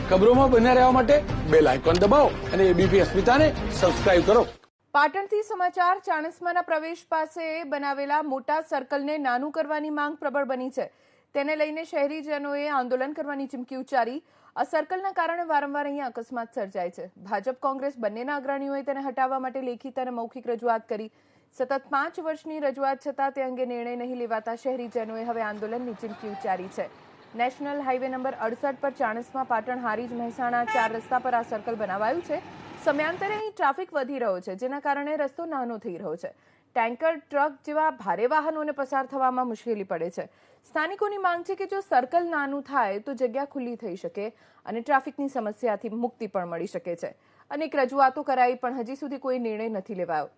ખબરોમાં બન્યા રહેવા માટે બેલ આઇકોન દબાવો અને એબીપી અસ્મિતાને સબસ્ક્રાઇબ કરો. પાટણથી સમાચાર. ચાણસ્માના પ્રવેશ પાસે બનાવેલા મોટા સર્કલને નાનું કરવાની માંગ પ્રબળ બની છે. તેને લઈને શહેરીજનોએ આંદોલન કરવાની ચીમકી ઉચ્ચારી. આ સર્કલના કારણે વારંવાર અહીંયા અકસ્માત સર્જાય છે. ભાજપ કોંગ્રેસ બંનેના અગ્રણીઓએ તેને હટાવવા માટે લેખિત અને મૌખિક રજૂઆત કરી. સતત 5 વર્ષની રજૂઆત છતાં તે અંગે નિર્ણય નહીં લેવાતા શહેરીજનોએ હવે આંદોલનની ચીમકી ઉચ્ચારી છે. નેશનલ હાઈવે નંબર 68 પર ચાણસ્મા પાટણ હારીજ મહેસાણા 4 રસ્તા પર આ સર્કલ બનાવાયું છે. સમયાંતરે અહીં ટ્રાફિક વધી રહ્યો છે, જેના કારણે રસ્તો નાનો થઈ રહ્યો છે. ટેન્કર, ટ્રક જેવા ભારે વાહનોને પસાર થવામાં મુશ્કેલી પડે છે. સ્થાનિકોની માંગ છે કે જો સર્કલ નાનું થાય તો જગ્યા ખુલ્લી થઈ શકે અને ટ્રાફિકની સમસ્યાથી મુક્તિ પણ મળી શકે છે. અનેક રજૂઆતો કરાઈ પણ હજી સુધી કોઈ નિર્ણય નથી લેવાયો.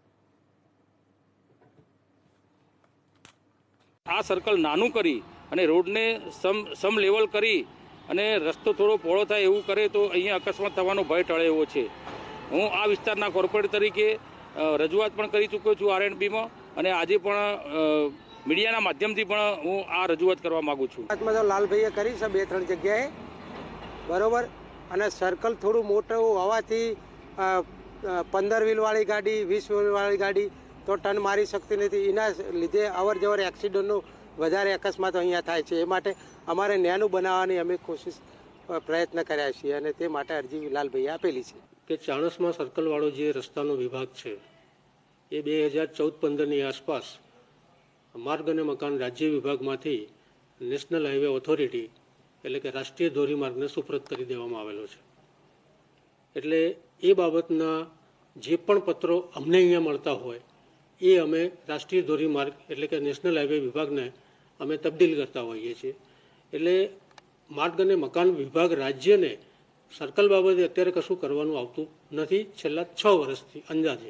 આ સર્કલ નાનું કરી અને રોડને સમ લેવલ કરી અને રસ્તો થોડો પહોળો થાય એવું કરે તો અહીંયા અકસ્માત થવાનો ભય ટળે એવો છે. હું આ વિસ્તારના કોર્પોરેટર તરીકે રજૂઆત પણ કરી ચૂક્યો છું R&Bમાં, અને આજે પણ મીડિયાના માધ્યમથી પણ હું આ રજૂઆત કરવા માંગુ છું. તો લાલભાઈએ કરી છે 2-3 જગ્યાએ, બરોબર. અને સર્કલ થોડું મોટું હોવાથી 15 વ્હીલવાળી ગાડી, 20 વ્હીલવાળી ગાડી તો ટર્ન મારી શકતી નથી. એના લીધે અવર જવર એક્સિડન્ટનો વધારે અકસ્માતો અહીંયા થાય છે. એ માટે અમારે નાનું બનાવવાની અમે પ્રયત્ન કર્યા છીએ અને તે માટે અરજી લાલભાઈએ આપેલી છે કે ચાણસ્મા સર્કલવાળો જે રસ્તાનો વિભાગ છે એ 2014-15ની આસપાસ માર્ગ અને મકાન રાજ્ય વિભાગમાંથી નેશનલ હાઈવે ઓથોરિટી એટલે કે રાષ્ટ્રીય ધોરીમાર્ગને સુપ્રત કરી દેવામાં આવેલો છે. એટલે એ બાબતના જે પણ પત્રો અમને અહીંયા મળતા હોય એ અમે રાષ્ટ્રીય ધોરીમાર્ગ એટલે કે નેશનલ હાઈવે વિભાગને અમે તબદીલ કરતા હોઈએ છીએ. એટલે માર્ગ અને મકાન વિભાગ રાજ્યને સર્કલ બાબતે અત્યારે કશું કરવાનું આવતું નથી છેલ્લા 6 વર્ષથી અંદાજે.